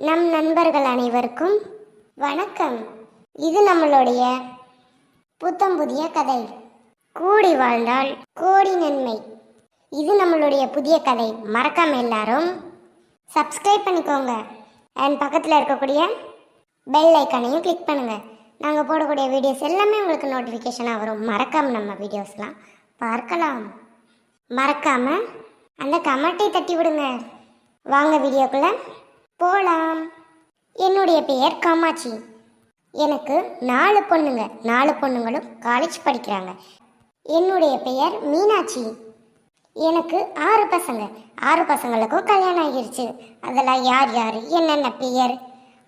நம் நண்பர்கள் அனைவருக்கும் வணக்கம். இது நம்மளுடைய புத்தம் புதிய கதை, கூடி வாழ்ந்தால் கோடி நன்மை. இது நம்மளுடைய புதிய கதை. மறக்காம எல்லாரும் சப்ஸ்கிரைப் பண்ணிக்கோங்க. அண்ட் பக்கத்தில் இருக்கக்கூடிய பெல் ஐக்கானையும் கிளிக் பண்ணுங்க. நாங்கள் போடக்கூடிய வீடியோஸ் எல்லாமே உங்களுக்கு நோட்டிஃபிகேஷனாக வரும். மறக்காம நம்ம வீடியோஸ்லாம் பார்க்கலாம். மறக்காம அந்த கமெண்ட்டை தட்டி விடுங்க. வாங்க வீடியோக்குள்ள போலாம். என்னுடைய பெயர் காமாட்சி. எனக்கு 4 பொண்ணுங்க. 4 பொண்ணுங்களும் காலேஜ் படிக்கிறாங்க. என்னுடைய பெயர் மீனாட்சி. எனக்கு 6 பசங்க. 6 பசங்களுக்கும் கல்யாணம் ஆகிருச்சு. அதெல்லாம் யார் யார் என்னென்ன பெயர்,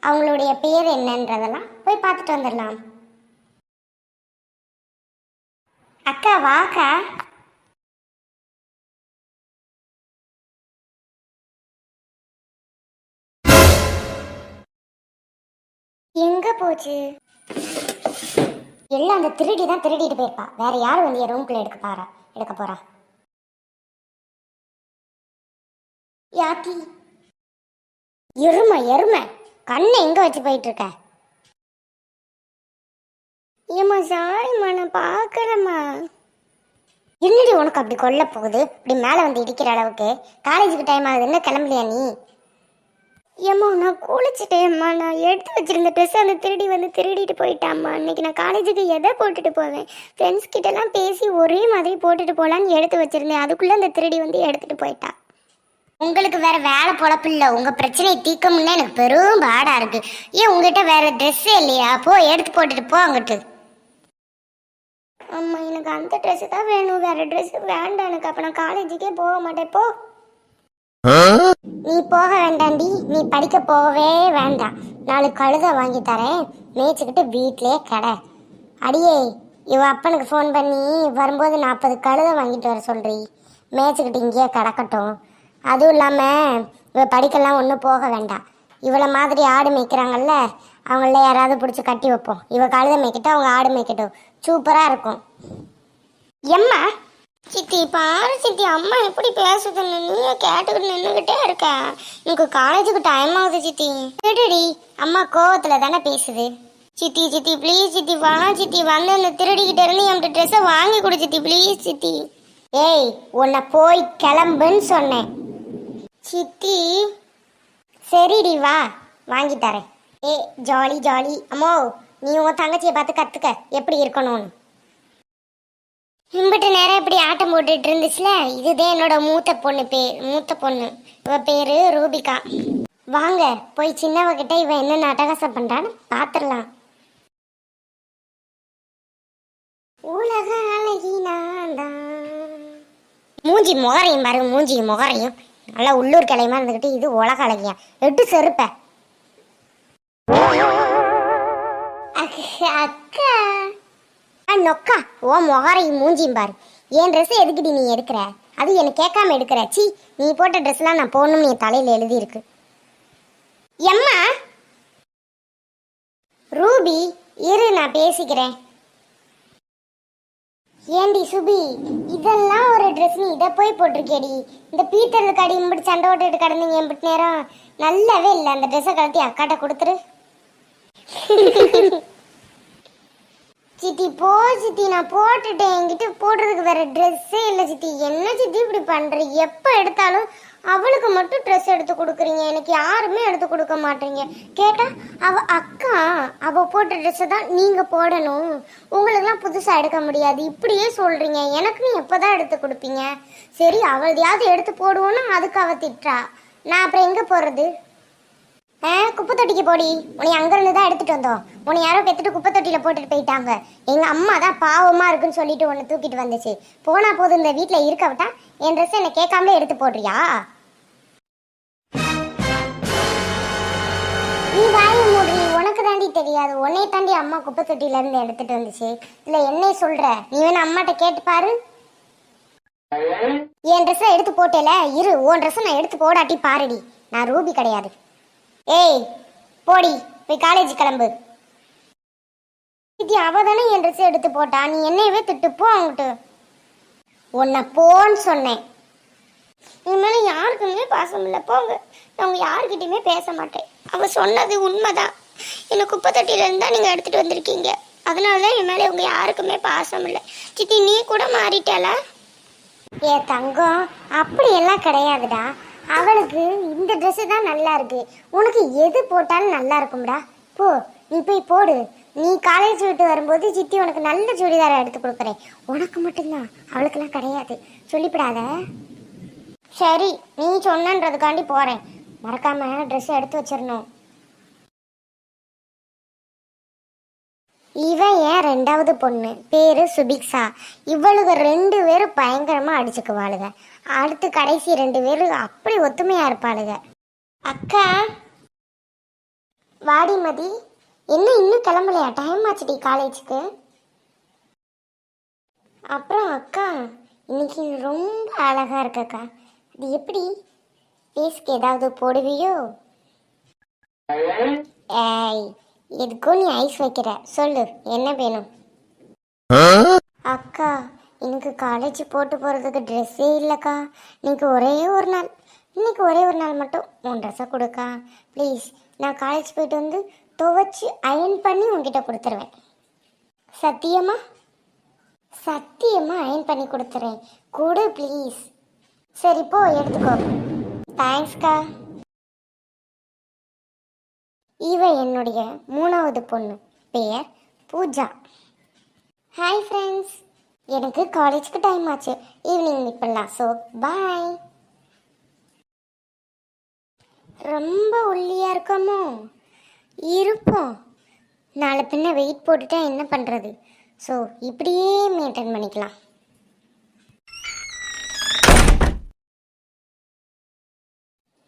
அவங்களுடைய பெயர் என்னன்றதெல்லாம் போய் பார்த்துட்டு வந்துடலாம். அக்கா வாக்கா. எங்க போச்சு? எல்லாம் அந்த திருடி தான் திருடிட்டு போயிருப்பா. வேற யாரும் வந்து என் ரூம்குள்ள எடுக்க போறா? யாத்தி எருமை கண்ணை எங்க வச்சு போயிட்டு இருக்க? ஏமா சாரிம்மா, நான் பாக்கலம்மா. என்னடி உனக்கு அப்படி கொல்ல போகுது? இப்படி மேலே வந்து இடிக்கிற அளவுக்கு காலேஜுக்கு டைம் ஆகுது, என்ன கிளம்பலையா நீ? ஏம்மா நான் குளிச்சுட்டேம்மா. நான் எடுத்து வச்சிருந்த ட்ரெஸ் அந்த திருடி வந்து திருடிட்டு போயிட்டாம்மா. இன்னைக்கு நான் காலேஜுக்கு எதை போட்டுட்டு போவேன்? ஃப்ரெண்ட்ஸ் கிட்டலாம் பேசி ஒரே மாதிரி போட்டுட்டு போகலான்னு எடுத்து வச்சிருந்தேன். அதுக்குள்ளே அந்த திருடி வந்து எடுத்துட்டு போயிட்டா. உங்களுக்கு வேற வேலை பொழப்பு இல்லை. உங்கள் பிரச்சனையை தீர்க்கமுன்னா எனக்கு பெரும் பாடா இருக்கு. ஏன் உங்ககிட்ட வேற ட்ரெஸ்ஸே இல்லையா? போ எடுத்து போட்டுட்டு போ அங்கிட்டு. அம்மா எனக்கு அந்த ட்ரெஸ்ஸு தான் வேணும், வேற ட்ரெஸ் வேண்டாம் எனக்கு. அப்போ நான் காலேஜுக்கே போக மாட்டேன். போ. நீ போக வேண்டாண்டி, நீ படிக்க போகவே வேண்டாம். 4 கழுத வாங்கி தரேன், மேய்ச்சிக்கிட்டு வீட்டிலே கடை. அடியே, இவ அப்பனுக்கு ஃபோன் பண்ணி வரும்போது 40 கழுத வாங்கிட்டு வர சொல்றி. மேய்ச்சிக்கிட்டு இங்கேயே கிடக்கட்டும். அதுவும் இல்லாமல் இவ படிக்கலாம் ஒன்றும் போக வேண்டாம். இவளை மாதிரி ஆடு மேய்க்கிறாங்கல்ல, அவங்கள யாராவது பிடிச்சி கட்டி வைப்போம். இவ கழுத மேய்க்கிட்டு அவங்க ஆடு மேய்க்கட்டும். சூப்பராக இருக்கும். எம்மா சித்தி பாரு சித்தி, அம்மா எப்படி பேசுதுன்னு நீயே கேட்டுக்கிட்டு நின்றுக்கிட்டே இருக்க. எனக்கு காலேஜுக்கு டைம் ஆகுது சித்தி. விடுடி, அம்மா கோவத்தில் தானே பேசுது. சித்தி சித்தி ப்ளீஸ் சித்தி, வா சித்தி. வந்து அந்த திருடிக்கிட்ட இருந்து என்கிட்ட ட்ரெஸ்ஸை வாங்கி கொடு சித்தி, ப்ளீஸ் சித்தி. ஏய், உன்னை போய் கிளம்புன்னு சொன்னேன் சித்தி. சரிடி வா, வாங்கி தரேன். ஏ ஜாலி ஜாலி. அம்மோ, நீ உன் தங்கச்சியை பார்த்து கற்றுக்க எப்படி இருக்கணும்னு. இம்பிட்டு நேரம் இப்படி ஆட்டம் போட்டுட்டு இருந்துச்சுல, இதுதான் என்னோட மூத்த பொண்ணு. இவ பேரு ரூபிகா. வாங்க போய் சின்னவகிட்ட இவ என்ன நாட்டகாசம் பண்றான்னு பாத்துடலாம். உலக அழகி நான்தான். மூஞ்சி முகரையும் பாருங்க, மூஞ்சி முகரையும் நல்லா உள்ளூர் கிளையமா இருந்துகிட்டு இது உலக அழகியா? எட்டு செருப்ப. அக்கா நொக்கா, ஓ முகரையும் மூஞ்சியும் பாரு. என் ட்ரெஸ் எதுக்குடி நீ எடுக்கிற? அது எனக்கு கேட்காம எடுக்கிற. சி, நீ போட்ட ட்ரெஸ்லாம் நான் போடணும்னு என் தலையில் எழுதியிருக்கு. எம்மா ரூபி இரு, நான் பேசிக்கிறேன். ஏண்டி சுபி, இதெல்லாம் ஒரு ட்ரெஸ், நீ இதை போய் போட்டிருக்கேடி. இந்த பீட்டருக்கு அடி இம்பிட்டு சண்டை ஓட்டுட்டு கிடந்தீங்க எம்பிட்டு நேரம். நல்லாவே இல்லை. அந்த ட்ரெஸ்ஸை கழட்டி அக்காட்ட கொடுத்துரு. சித்தி போ சித்தி, நான் போட்டுட்டேன். என்கிட்ட போடுறதுக்கு வேற ட்ரெஸ்ஸே இல்லை சித்தி. என்ன சித்தி இப்படி பண்ற? எப்போ எடுத்தாலும் அவளுக்கு மட்டும் ட்ரெஸ் எடுத்து கொடுக்குறீங்க, எனக்கு யாருமே எடுத்து கொடுக்க மாட்டீங்க. கேட்டா அவ அக்கா, அவ போட்ட ட்ரெஸ்ஸை தான் நீங்க போடணும், உங்களுக்குலாம் புதுசா எடுக்க முடியாது இப்படியே சொல்றீங்க. எனக்குன்னு எப்போதான் எடுத்து கொடுப்பீங்க? சரி, அவளையாவது எடுத்து போடுவோன்னா அதுக்கு அவ திட்டுறா. நான் அப்புறம் எங்க போறது? குப்பை தொட்டிக்கு போடி. உன்னை அங்கிருந்து தான் எடுத்துட்டு வந்தோம். உன்னை யாரோ பெத்துட்டு குப்பை தொட்டியில போட்டுட்டு போயிட்டாங்க. எங்க அம்மா தான் பாவமா இருக்குன்னு சொல்லிட்டு உன்னை தூக்கிட்டு வந்துச்சு. போனா போது இந்த வீட்டுல இருக்க விட்டா என் ட்ரெஸ் என்ன கேட்காமலே எடுத்து போடுறியா? நீ வாங்கி மூடி, உனக்கு தாண்டி தெரியாது. உன்னை தாண்டி அம்மா குப்பை தொட்டியில இருந்து எடுத்துட்டு வந்துச்சு. இல்ல என்னை சொல்ற? நீ வேணா அம்மாட்ட கேட்டு பாரு. என் ட்ரெஸ்ஸை எடுத்து போட்டேல, இரு உன் ட்ரெஸ்ஸை நான் எடுத்து போடாட்டி பாருடி. நான் ரூபி கிடையாது. ஏய் போடி, போய் காலேஜ் கிளம்பு. சித்தி அவ தானே என் ட்ரெஸ் எடுத்து போட்டா, நீ என்னையவே திட்டுப்போ அவங்ககிட்ட. உன்னை போன்னு சொன்னேன். இனிமேல யாருக்குமே பாசம் இல்லை, போங்க. நான் யாருக்கிட்டையுமே பேச மாட்டேன். அவள் சொன்னது உண்மைதான். என்னை குப்பை தொட்டியிலேருந்து தான் நீங்கள் எடுத்துகிட்டு வந்திருக்கீங்க. அதனால தான் என் மேலே இவங்க யாருக்குமே பாசம் இல்லை. சித்தி நீ கூட மாறிட்டாளா? ஏ தங்கம், அப்படியெல்லாம் கிடையாதுடா. அவளுக்கு இந்த ட்ரெஸ்ஸு தான் நல்லா இருக்கு, உனக்கு எது போட்டாலும் நல்லா இருக்கும்டா. போ நீ போய் போடு. நீ காலேஜ் விட்டு வரும்போது சித்தி உனக்கு நல்ல சுடிதாரை எடுத்து கொடுக்குறேன். உனக்கு மட்டும்தான், அவளுக்கெல்லாம் கிடையாது. சொல்லிவிடாத. சரி, நீ சொன்னன்றதுக்காண்டி போகிறேன். மறக்காம ட்ரெஸ் எடுத்து வச்சிடணும். இவன் ஏன் ரெண்டாவது பொண்ணு, பேரு சுபிக்ஷா. இவளுக்கு 2 பேரும் பயங்கரமா அடிச்சுக்குவாளுங்க. அடுத்து கடைசி 2 பேரும் அப்படி ஒத்துமையா இருப்பாளுங்க. அக்கா வாடிமதி, என்ன இன்னும் கிளம்பலையா? டைம் ஆச்சுடி காலேஜுக்கு. அப்புறம் அக்கா, இன்னைக்கு ரொம்ப அழகா இருக்கக்கா. அது எப்படி? ஃபேஸ்க்கு ஏதாவது போடுவியோ? ஏய், எதுக்கும் நீ ஐஸ் வைக்கிற. சொல்லு, என்ன வேணும்? அக்கா, எனக்கு காலேஜ் போட்டு போகிறதுக்கு ட்ரெஸ்ஸே இல்லைக்கா. இன்னைக்கு ஒரே ஒரு நாள் மட்டும் உன் ட்ரெஸ்ஸை கொடுக்கா ப்ளீஸ். நான் காலேஜ் போயிட்டு வந்து துவைச்சி அயன் பண்ணி உங்ககிட்ட கொடுத்துருவேன். சத்தியமா? சத்தியமா அயன் பண்ணி கொடுத்துறேன். கொடு ப்ளீஸ். சரி போ, எடுத்துக்கோ. தேங்க்ஸ்க்கா. இவ என்னுடைய 3வது பொண்ணு, பெயர் பூஜா. ஹாய் ஃப்ரெண்ட்ஸ், எனக்கு காலேஜுக்கு டைம் ஆச்சு. ஈவினிங் மீட் பண்ணலாம். So bye. ரொம்ப ஒல்லியாக இருக்கமோ? இருப்போம். நாளை பின்ன வெயிட் போட்டுட்டா என்ன பண்ணுறது? ஸோ இப்படியே மெயின்டைன் பண்ணிக்கலாம்.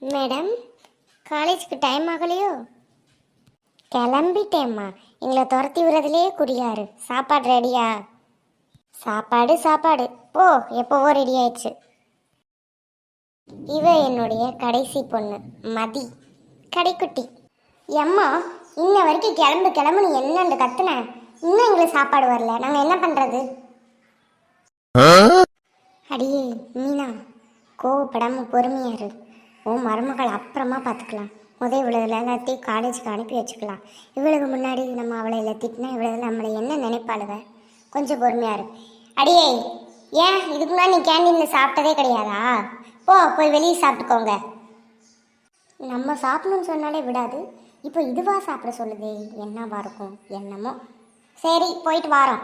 மேடம், காலேஜுக்கு டைம் ஆகலையோ? கிளம்பிட்டேம்மா. எங்களை துரத்தி விடுறதுலேயே குறியாரு. சாப்பாடு ரெடியா? சாப்பாடு போ, எப்போவோ ரெடி ஆயிடுச்சு. இவ என்னுடைய கடைசி பொண்ணு மதி, கடைக்குட்டி. எம்மா, இன்ன வரைக்கும் கிளம்புன்னு என்னன்னு கத்துன, இன்னும் எங்களுக்கு சாப்பாடு வரல. நாங்கள் என்ன பண்ணுறது? அடியே மீனா, கோவப்படாம பொறுமையாரு. உன் மருமகள் அப்புறமா பார்த்துக்கலாம். இவ்வளவு எல்லாத்தையும் காலேஜுக்கு அனுப்பி வச்சுக்கலாம். இவளுக்கு முன்னாடி நம்ம அவளை இல்லை திட்டினா இவ்வளவு நம்மளை என்ன நினைப்பாளுவ? கொஞ்சம் பொறுமையாரு. அடியே, ஏன் இதுக்கு முன்னாடி நீ கேண்டீனில் சாப்பிட்டதே கிடையாதா? போய் வெளியே சாப்பிட்டுக்கோங்க. நம்ம சாப்பிடணும்னு சொன்னாலே விடாது. இப்போ இதுவா சாப்பிட சொல்லுதே, என்னவா இருக்கும் என்னமோ. சரி, போயிட்டு வாரோம்.